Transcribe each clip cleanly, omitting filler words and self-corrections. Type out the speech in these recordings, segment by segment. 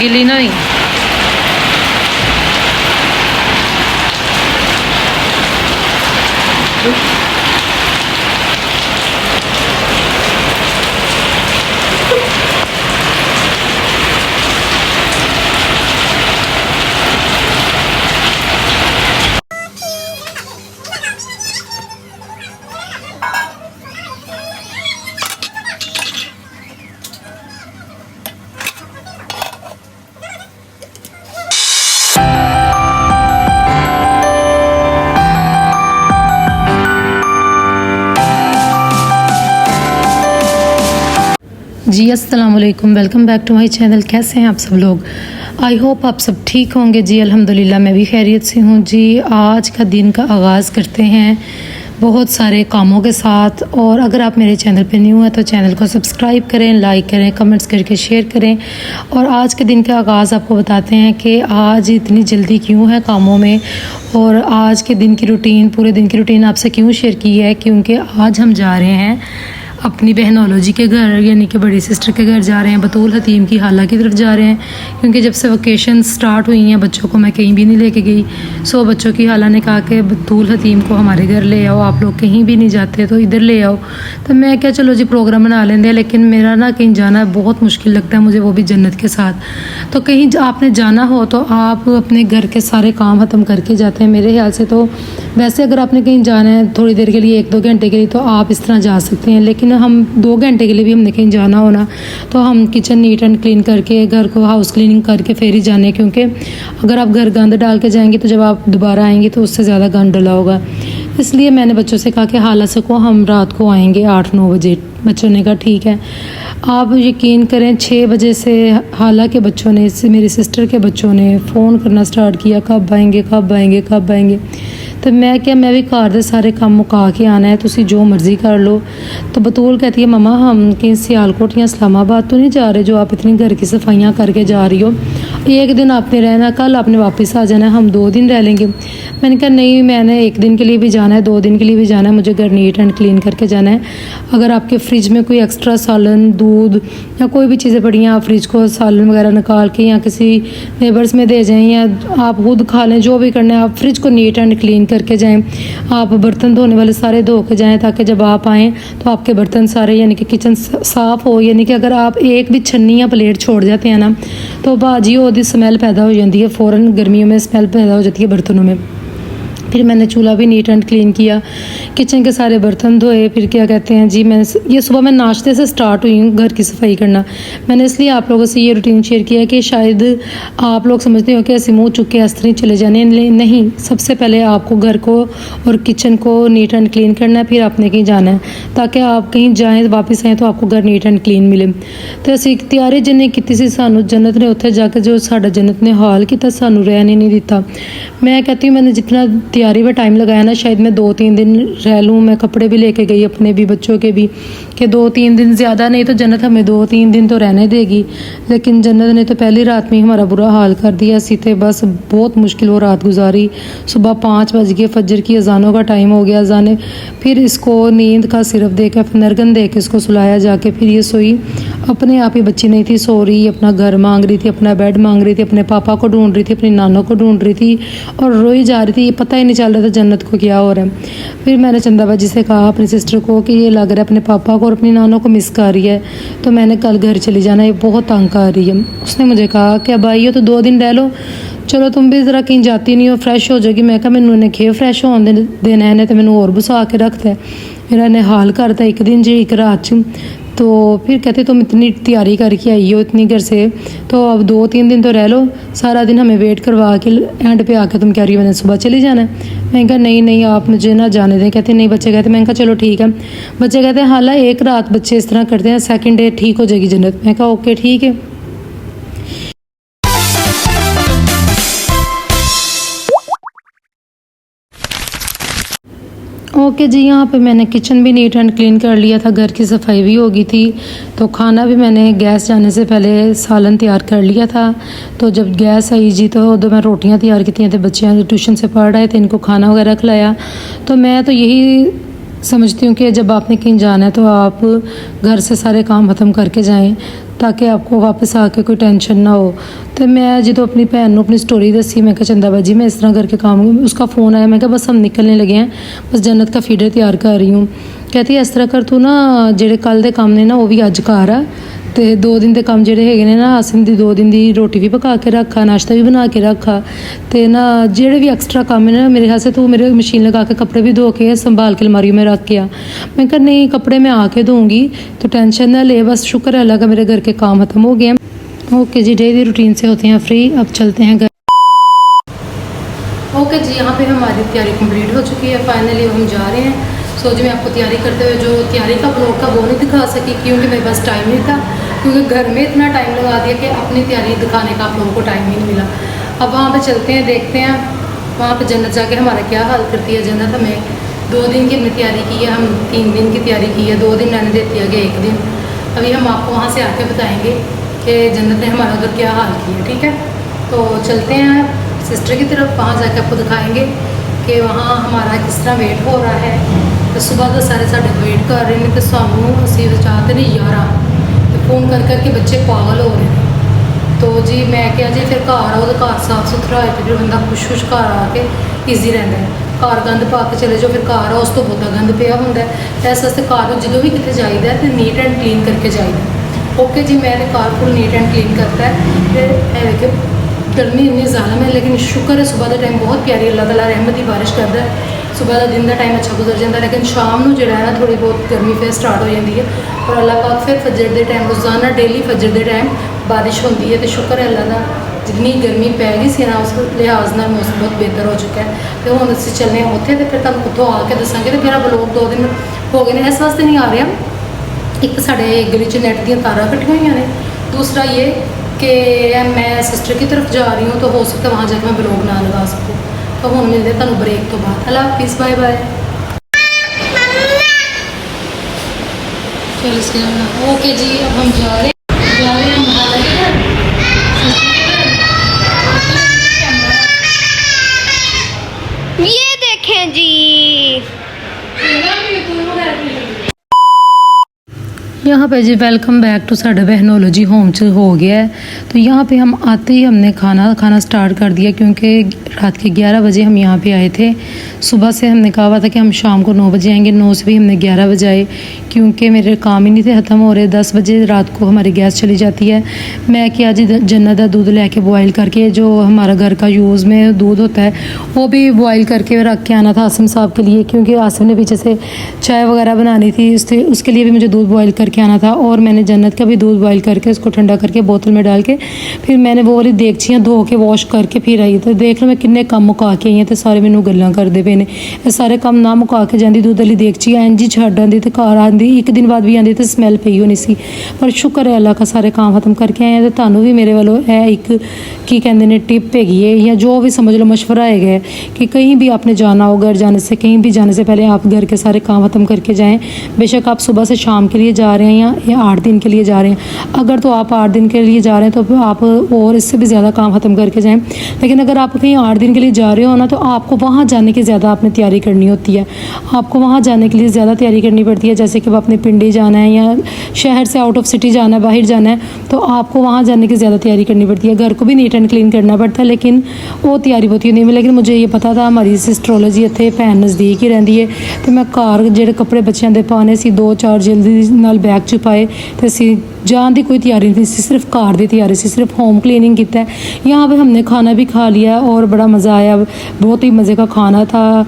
गिली ना हुई। जी अस्सलाम वालेकुम, welcome back to my channel. कैसे हैं आप सब लोग? आई होप आप सब ठीक होंगे। जी अल्हम्दुलिल्लाह मैं भी खैरियत से हूँ। जी आज का दिन का आगाज़ करते हैं बहुत सारे कामों के साथ। और अगर आप मेरे चैनल पे न्यू हैं तो चैनल को सब्सक्राइब करें, लाइक करें, कमेंट्स करके शेयर करें। और आज के दिन का आगाज़ आपको बताते हैं कि आज इतनी जल्दी क्यों है कामों में, और आज के दिन की रूटीन, पूरे दिन की रूटीन आपसे क्यों शेयर की है। क्योंकि आज हम जा रहे हैं अपनी बहनोलॉजी के घर, यानी कि बड़ी सिस्टर के घर जा रहे हैं। बतूल हतीम की हाला की तरफ जा रहे हैं, क्योंकि जब से वकेशन स्टार्ट हुई हैं बच्चों को मैं कहीं भी नहीं लेके गई। सो बच्चों की हाला ने कहा कि बतूल हतीम को हमारे घर ले आओ, आप लोग कहीं भी नहीं जाते तो इधर ले आओ। तो मैं क्या, चलो जी प्रोग्राम बना लेंगे। लेकिन मेरा ना कहीं जाना बहुत मुश्किल लगता है मुझे, वो भी जन्नत के साथ। तो कहीं आपने जाना हो तो आप अपने घर के सारे काम ख़त्म करके जाते हैं मेरे ख्याल से। तो वैसे अगर आपने कहीं जाना है थोड़ी देर के लिए, 1-2 घंटे के लिए, तो आप इस तरह जा सकते हैं। लेकिन हम 2 घंटे के लिए भी हमने कहीं जाना हो ना, तो हम किचन नीट एंड क्लीन करके, घर को हाउस क्लीनिंग करके फिर ही जाने। क्योंकि अगर आप घर गंद डाल के जाएंगे तो जब आप दोबारा आएंगे तो उससे ज़्यादा गंद डला होगा। इसलिए मैंने बच्चों से कहा कि हाला से को हम रात को आएंगे 8-9 बजे। बच्चों ने कहा ठीक है। आप यकीन करें 6 बजे से हाला के बच्चों ने, मेरी सिस्टर के बच्चों ने फ़ोन करना स्टार्ट किया, कब आएंगे कब आएंगे कब आएंगे। तो मैं क्या, मैं भी घर के सारे काम मुका के आना है, तुसी जो मर्ज़ी कर लो। तो बतूल कहती है ममा हम कहीं सियालकोट या इस्लामाबाद तो नहीं जा रहे जो आप इतनी घर की सफाइयाँ करके जा रही हो। एक दिन आपने रहना, कल आपने वापस आ जाना है, हम 2 दिन रह लेंगे। मैंने कहा नहीं, मैंने 1 दिन के लिए भी जाना है, 2 दिन के लिए भी जाना है, मुझे घर नीट एंड क्लीन करके जाना है। अगर आपके फ्रिज में कोई एक्स्ट्रा सालन, दूध या कोई भी चीज़ें पड़ी हैं, आप फ्रिज को सालन वगैरह निकाल के या किसी नेबर्स में दे जाएँ या आप खुद खा लें, जो भी करना है आप फ्रिज को नीट एंड क्लीन करके जाएं। आप बर्तन धोने वाले सारे धो के जाएं, ताकि जब आप आएँ तो आपके बर्तन सारे, यानी कि किचन साफ़ हो। यानी कि अगर आप एक भी छन्नी या प्लेट छोड़ जाते हैं ना, तो बाजी ओदी स्मेल पैदा हो जाती है, फ़ौरन गर्मियों में स्मेल पैदा हो जाती है बर्तनों में। फिर मैंने चूल्हा भी नीट एंड क्लीन किया, किचन के सारे बर्तन धोए। फिर क्या कहते हैं जी, मैं ये सुबह मैं नाश्ते से स्टार्ट हुई हूँ घर की सफाई करना। मैंने इसलिए आप लोगों से ये रूटीन शेयर किया कि शायद आप लोग समझते हो कि ऐसे मुँह चुक के अस्त्री चले जाने, नहीं। सबसे पहले आपको घर को और किचन को नीट एंड क्लीन करना है, फिर आपने कहीं जाना है, ताकि आप कहीं जाएँ वापस आएँ तो आपको घर नीट एंड क्लीन मिले। तो असी तैयारी जिन्हें की सी, सानू जन्नत ने उत्थे जाके जो साडा जन्नत ने हाल किया, सानू रहने नहीं दिता। मैं कहती हूँ मैंने जितना तैयारी में टाइम लगाया ना, शायद मैं 2-3 दिन रह लूँ। मैं कपड़े भी लेके गई अपने भी, बच्चों के भी, कि 2-3 दिन, ज़्यादा नहीं तो जन्नत हमें 2-3 दिन तो रहने देगी। लेकिन जन्नत ने तो पहली रात में ही हमारा बुरा हाल कर दिया। सीते बस बहुत मुश्किल वो रात गुजारी। सुबह 5 बज गए, फजर की अजानों का टाइम हो गया। अजाने फिर इसको नींद का सिरप दे के, नरगन दे के इसको सुलाया जाके, फिर ये सोई। अपने आप ही बच्ची नहीं थी, सो रही, अपना घर मांग रही थी, अपना बेड मांग रही थी, अपने पापा को ढूंढ रही थी, अपनी नानों को ढूंढ रही थी और रोई जा रही थी। पता ही नहीं चल रहा था जन्नत को क्या हो रहा है। फिर मैंने चंदाबाजी से कहा अपनी सिस्टर को कि ये लग रहा है अपने पापा को और अपनी नानों को मिस कर रही है, तो मैंने कल घर चली जाना, ये बहुत तंग कर रही है। उसने मुझे कहा कि अब आई हो तो 2 दिन रह लो, चलो तुम भी ज़रा कहीं जाती नहीं हो, फ्रैश हो जाएगी। मैं कहा मैंने उन्हें खे फ्रैश होने देना है, तो मैंने और बसा के रखता है। मेरा इन्हें हाल करता 1 दिन जी 1 रात। तो फिर कहते तुम इतनी तैयारी करके आई हो इतनी घर से, तो अब 2-3 दिन तो रह लो, सारा दिन हमें वेट करवा के एंड पे आके तुम कह रही हो मैंने सुबह चली जाना है। मैं कहा नहीं आप मुझे ना जाने दें। कहते नहीं बच्चे कहते, मैं कहा चलो ठीक है। बच्चे कहते हैं हाला 1 रात बच्चे इस तरह करते हैं, सेकंड डे ठीक हो जाएगी जन्नत। मैं कहा ओके ठीक है। ओके जी, यहाँ पे मैंने किचन भी नीट एंड क्लीन कर लिया था, घर की सफाई भी हो गई थी। तो खाना भी मैंने गैस जाने से पहले सालन तैयार कर लिया था। तो जब गैस आई जी तो उधर मैं रोटियाँ तैयार की थी, बच्चे ट्यूशन से पढ़ रहे थे, इनको खाना वगैरह खिलाया। तो मैं तो यही समझती हूँ कि जब आपने कहीं जाना है तो आप घर से सारे काम ख़त्म करके जाएं, ताकि आपको वापस आके कोई टेंशन ना हो। तो मैं जो अपनी भैन ਨੂੰ अपनी स्टोरी दसी, मैं कहा चंदा बाजी मैं इस तरह करके काम, उसका फ़ोन आया, मैं कहा बस हम निकलने लगे हैं, बस जन्नत का फीडर तैयार कर रही हूँ। कहती है इस तरह कर तू ना ਜਿਹੜੇ ਕੱਲ ਦੇ ਕੰਮ ਨੇ ਨਾ ਉਹ ਵੀ ਅੱਜ ਘਰ ਆ, ਤੇ 2 दिन ਦੇ ਕੰਮ ਜਿਹੜੇ ਹੈਗੇ ਨੇ ਨਾ ਆਸਿਮ ਦੀ 2 दिन ਦੀ ਰੋਟੀ ਵੀ ਪਕਾ ਕੇ ਰੱਖਾ, ਨਾਸ਼ਤਾ ਵੀ ਬਣਾ ਕੇ ਰੱਖਾ, ਤੇ ਨਾ ਜਿਹੜੇ ਵੀ ਐਕਸਟਰਾ ਕੰਮ ਨੇ ਨਾ मेरे हाथ से तू मेरे मशीन लगा के कपड़े भी धो के संभाल के अलमारी में रख के आ। मैं कहा नहीं कपड़े मैं आके धोऊंगी, तो टेंशन ना ले, बस शुक्र है अल्लाह का मेरे घर के काम खत्म हो गए हैं। ओके जी, डेली रूटीन से होते हैं फ्री, अब चलते हैं घर। ओके जी, यहाँ पे हमारी तैयारी कंप्लीट हो चुकी है, फाइनली हम जा रहे हैं। सो जी मैं आपको तैयारी करते हुए जो तैयारी का ब्लॉग था वो नहीं दिखा सकी, क्योंकि मेरे पास टाइम नहीं था, क्योंकि घर में इतना टाइम लगा दिया कि अपनी तैयारी दिखाने का आप लोगों को टाइम ही नहीं मिला। अब वहाँ पे चलते हैं, देखते हैं वहाँ पे जन्नत जाके हमारा क्या हाल करती है। जन्नत हमें 2 दिन की हमने तैयारी की है, हम 3 दिन की तैयारी की है, 2 दिन रहने देती है कि 1 दिन। अभी हम आपको वहाँ से आके बताएँगे कि जन्नत ने हमारा उधर क्या हाल किया, ठीक है। तो चलते हैं सिस्टर की तरफ, वहाँ जाके आपको दिखाएँगे कि वहाँ हमारा किस तरह वेट हो रहा है। तो सुबह तो सारे साढ़े वेट कर रहे हैं, तो सानू असी चाहते नहीं यार, तो फोन कर करके बच्चे पागल हो रहे हैं। तो जी मैं क्या जी फिर घर आओ तो घर साफ सुथरा हो, फिर बंदा खुश खुश घर आके ईजी रहता है। घर गंद पा के चले जाओ, फिर घर आओ उस तो बहुता गंद पिया होंगे, इस वास्ते घर जो भी कितने जाइए तो नीट एंड क्लीन करके जाइए। ओके जी, मैं घर फुल नीट एंड क्लीन करता है। फिर गर्मी इन्नी ज़्यादा है, लेकिन शुक्र है सुबह का टाइम बहुत प्यारी, अल्लाह ताला रहमत की बारिश करता है। सुबह का दिन का टाइम अच्छा गुजर जाता है, लेकिन शाम को जो है ना थोड़ी बहुत गर्मी फिर स्टार्ट हो जाती है। और अल्लाह पाक फिर फजर के टाइम रोज़ाना डेली फजर के टाइम बारिश होती है। तो शुक्र है अल्लाह का, जितनी गर्मी पै गई सी ना उस लिहाज नाल मौसम बहुत बेहतर हो चुका है। तो हम असीं चलने उत्थे, तो फिर तुहानूं उत्थों आके दसांगे। तो मेरा ब्लॉग 2 दिन हो गए हैं, इस वास्ते नहीं आ रहा, एक साढ़े गली च नैट दी तारां कट्ठियां हुई ने, दूसरा ये कि मैं सिस्टर की तरफ जा रही हूँ, तो हो सकता है वहाँ जाकर मैं ब्लॉग ना लगा सकूँ। तो हम मिलते हैं तुहानूं ब्रेक तो बाद। अल्लाह हाफिज़, बाय बाय। चलो ओके जी, अब हम जा रहे हैं ये देखें जी, यहाँ पे जी वेलकम बैक टू साढ़ा बहनोलॉजी होम च हो गया है। तो यहाँ पे हम आते ही हमने खाना स्टार्ट कर दिया, क्योंकि रात के 11 बजे हम यहाँ पे आए थे। सुबह से हमने कहा हुआ था कि हम शाम को 9 बजे आएंगे, 9 से भी हमने 11 बजे आए, क्योंकि मेरे काम ही नहीं थे ख़त्म हो रहे। 10 बजे रात को हमारी गैस चली जाती है। मैं क्या जी जन्नत का दूध लेके बॉयल करके, जो हमारा घर का यूज़ में दूध होता है वो भी बॉयल करके रख के आना था आसिम साहब के लिए, क्योंकि आसिम ने पीछे से चाय वगैरह बनानी थी, उसके लिए भी मुझे दूध बॉयल करके आना था। और मैंने जन्नत का भी दूध बॉयल करके उसको ठंडा करके बोतल में डाल के फिर मैंने वो वाली देगचियाँ धो के वॉश करके फिर आई। तो देख लो मैं किन्ने काम मुका के आई हैं, तो सारे मैनू गल्लां करदे पे ने। ये सारे काम ना मुका के जांदी दूध वाली देगची इंज ही छड्ड आंदी, ते घर आंदी 1 दिन बाद भी आंदी तो स्मैल पई होनी सी। पर शुक्र है अल्लाह का, सारे काम खत्म करके आए हैं। तो तुहानूं भी मेरे वालों है एक की कहते ने टिप हैगी है, या जो भी समझ लो मशवरा है कि कहीं भी आपने जाना हो, घर जाने से कहीं भी जाने से पहले आप घर के सारे काम खत्म करके जाएँ। बेशक आप सुबह से शाम के लिए जा रहे हैं या 8 दिन के लिए जा रहे हैं। अगर तो आप 8 दिन के लिए जा रहे हैं तो आप और इससे भी ज़्यादा काम ख़त्म करके जाएं। लेकिन अगर आप कहीं 8 दिन के लिए जा रहे हो ना, तो आपको वहाँ जाने की ज़्यादा आपने तैयारी करनी होती है। आपको वहाँ जाने के लिए ज़्यादा तैयारी करनी पड़ती है। जैसे कि अपने पिंडी जाना है या शहर से आउट ऑफ सिटी जाना है, बाहर जाना है, तो आपको वहाँ जाने की ज़्यादा तैयारी करनी पड़ती है। घर को भी नीट एंड क्लीन करना पड़ता है, लेकिन वो तैयारी होती नहीं। लेकिन मुझे ये पता था हमारी सिस्टरोलॉजी इतने भैन नज़दीक ही रहिंदी है, तो मैं घर जो कपड़े बच्चों के पाने सी 2-4 जल्दी नाल बैग च पाए, तो असी जान की कोई तैयारी नहीं थी, सिर्फ घर की तैयारी सी, सिर्फ होम क्लीनिंग किया है। यहाँ पे हमने खाना भी खा लिया और बड़ा मज़ा आया, बहुत ही मज़े का खाना था।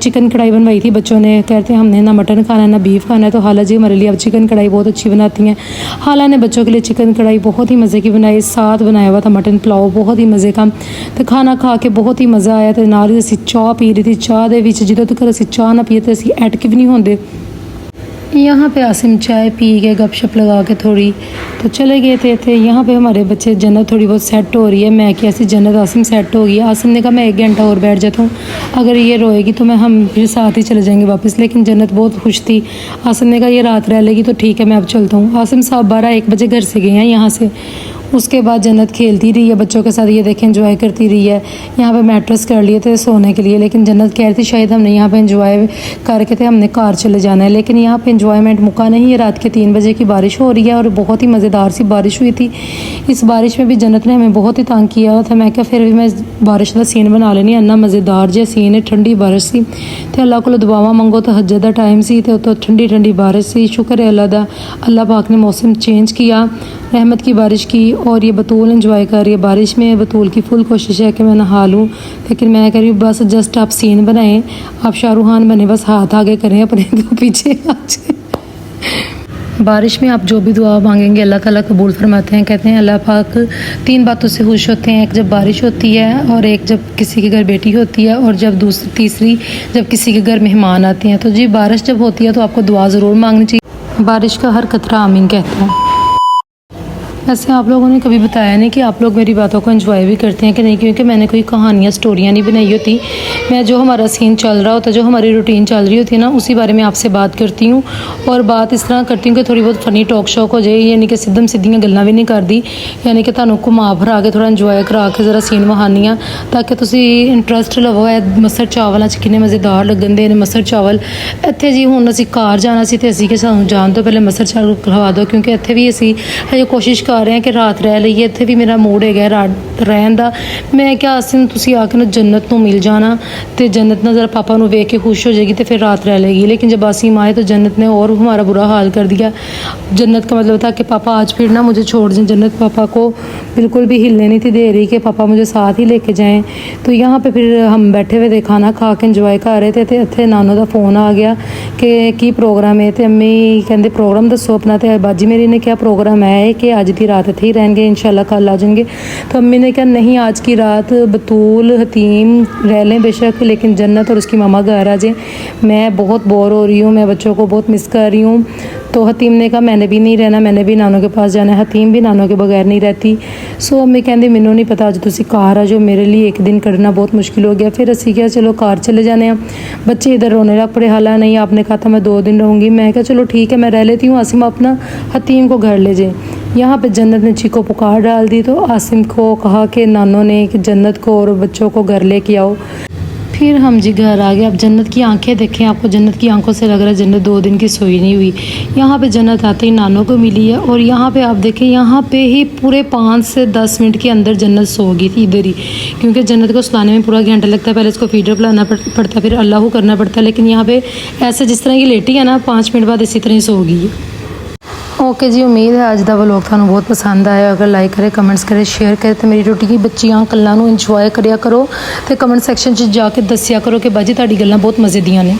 चिकन कढ़ाई बनवाई थी बच्चों ने, कहते हैं हमने ना मटन खाना है ना बीफ खाना है। तो हाला जी हमारे लिए अब चिकन कढ़ाई बहुत अच्छी बनाती हैं। हाला ने बच्चों के लिए चिकन कढ़ाई बहुत ही मज़े की बनाई, साथ बनाया हुआ था मटन पुलाव बहुत ही मज़े का। तो खाना खा के बहुत ही मज़ा आया। तो नाल ही असी चाह पी रही थी, चाह दे विच जो तक असी चाह ना पीए तो असी एटक भी नहीं होंदे। यहाँ पे आसिम चाय पी के गपशप लगा के थोड़ी तो चले गए थे। यहाँ पे हमारे बच्चे जन्नत थोड़ी बहुत सेट हो रही है। मैं क्या सी जन्नत आसिम सेट हो गई। आसिम ने कहा मैं 1 घंटा और बैठ जाता हूँ, अगर ये रोएगी तो हम फिर साथ ही चले जाएंगे वापस। लेकिन जन्नत बहुत खुश थी। आसिम ने कहा ये रात रह लेगी तो ठीक है, मैं अब चलता हूँ। आसिम साहब 12-1 बजे घर से गए हैं यहाँ से, उसके बाद जन्नत खेलती रही है बच्चों के साथ, ये देखें एंजॉय करती रही है। यहाँ पे मैट्रेस कर लिए थे सोने के लिए, लेकिन जन्नत कह रही थी शायद हमने यहाँ पे एंजॉय करके थे, हमने कार चले जाना है। लेकिन यहाँ पे एंजॉयमेंट मुका नहीं है। रात के 3 बजे की बारिश हो रही है और बहुत ही मज़ेदार सी बारिश हुई थी। इस बारिश में भी जन्नत ने हमें बहुत ही तंग किया हुआ था। मैं क्या फिर भी मैं बारिश का सीन बना लेनी, इन्ना मज़ेदार जिहा सीन है, ठंडी बारिश सी ते अल्लाह को दुआवां मंगो। तो हज्जत का टाइम सी तो ठंडी ठंडी बारिश सी। शुक्र है अल्लाह दा, अल्लाह पाक ने मौसम चेंज किया, रहमत की बारिश की। और ये बतूल एंजॉय कर रही है बारिश में। बतूल की फुल कोशिश है कि मैं नहा लूँ, लेकिन मैं कह रही हूँ बस जस्ट आप सीन बनाएं, आप शाहरुख खान बने, बस हाथ आगे करें अपने तो पीछे आ जाए। बारिश में आप जो भी दुआ मांगेंगे अल्लाह ताला कबूल फरमाते हैं। कहते हैं अल्लाह पाक 3 बातों से खुश होते हैं, एक जब बारिश होती है, और एक जब किसी के घर बेटी होती है, और जब तीसरी जब किसी के घर मेहमान आते हैं। तो जी बारिश जब होती है तो आपको दुआ ज़रूर मांगनी चाहिए। बारिश का हर कतरा आमीन कहता है। ऐसे आप लोगों ने कभी बताया नहीं कि आप लोग मेरी बातों को एंजॉय भी करते हैं कि नहीं, क्योंकि मैंने कोई कहानियाँ स्टोरियाँ नहीं बनाई होती। मैं जो हमारा सीन चल रहा होता है, जो हमारी रूटीन चल रही होती है ना, उसी बारे में आपसे बात करती हूँ। और बात इस तरह करती हूँ कि थोड़ी बहुत फ़नी टॉक शॉक हो जाए, यानी कि सिद्धम सीधियाँ गल्लां भी नहीं करदी, यानी कि तुहानूं घुमा फिरा के थोड़ा इंजॉय करा के ज़रा सीन वहानी आ, ताकि तुसीं इंटरस्ट लवो। मसर चावलों च किन्ने मज़ेदार लगन दे ने मसर चावल। इत्थे जी हुण असीं कार जाना सी ते असीं कि सानूं जाण तो पहले मसर चावल खवा दो, क्योंकि इत्थे भी असीं हजे कोशिश कर रहे हैं कि रात रह लईए। इत्थे भी मेरा मूड है रात रहन दा। मैं क्या आसिन तुसीं आके ना जन्नत नूं मिल जाना, ते जन्नत ना ज़रा पापा नूं वेख के खुश हो जाएगी, तो फिर रात रह लेगी। लेकिन जब आसिम आए तो जन्नत ने और हमारा बुरा हाल कर दिया। जन्नत का मतलब था कि पापा आज फिर ना मुझे छोड़ दें। जन्नत पापा को बिल्कुल भी हिलने नहीं थी दे रही कि पापा मुझे साथ ही लेके जाएं। तो यहाँ पे फिर हम बैठे हुए थे, खाना खा के इंजॉय कर रहे थे, तो इत्थे नानू का फ़ोन आ गया कि की प्रोग्राम है। तो अम्मी कहते प्रोग्राम दसो अपना। तो बाजी मेरी ने क्या प्रोग्राम है कि अज की रात इत्थे ही रहेंगे, इंशाल्लाह कल आ जाएंगे। तो अम्मी ने कहा नहीं, आज की रात बतूल हतीम रह लें बेशक, लेकिन जन्नत और उसकी मामा घर आ जाए। मैं बहुत बोर हो रही हूँ, मैं बच्चों को बहुत मिस कर रही हूँ। तो हतीम ने कहा मैंने भी नहीं रहना, मैंने भी नानों के पास जाना है। हतीम भी नानों के बगैर नहीं रहती। सो अम्मी कहती मैनू नहीं पता, अज तुसी कार आ जाओ, मेरे लिए एक दिन करना बहुत मुश्किल हो गया। फिर असी क्या चलो कार चले जाने हैं। बच्चे इधर रोने लग पड़े, हाला नहीं आपने कहा था मैं 2 दिन रहूँगी। मैं कहा चलो ठीक है मैं रह लेती हूँ, आसिम अपना हतीम को घर ले जाए। यहाँ पे जन्नत ने चीको पुकार डाल दी। तो आसिम को कहा कि नानों ने कि जन्नत को और बच्चों को घर लेके आओ। फिर हम जी घर आ गए। अब जन्नत की आंखें देखें, आपको जन्नत की आंखों से लग रहा है जन्नत 2 दिन की सोई नहीं हुई। यहाँ पे जन्नत आते ही नानों को मिली है, और यहाँ पे आप देखें यहाँ पे ही पूरे 5 से 10 मिनट के अंदर जन्नत सो गई थी इधर ही, क्योंकि जन्नत को सुलाने में पूरा घंटा लगता है। पहले इसको फीडर पिलाना पड़ता है, फिर अल्लाह करना पड़ता है। लेकिन यहाँ पे ऐसे जिस तरह की लेटी है ना, 5 मिनट बाद इसी तरह ही सो गई है। ओके जी, उम्मीद है अज का व्लॉग थानू बहुत पसंद आया। अगर लाइक करे, कमेंट्स करे, शेयर करे, तो मेरी रोटी की बच्चियां कल्लां नू इंजॉय करिया करो, तो कमेंट सैक्शन च जाके दस्सिया करो कि बाजी तुहाडी गल्लां बहुत मज़े दियां ने।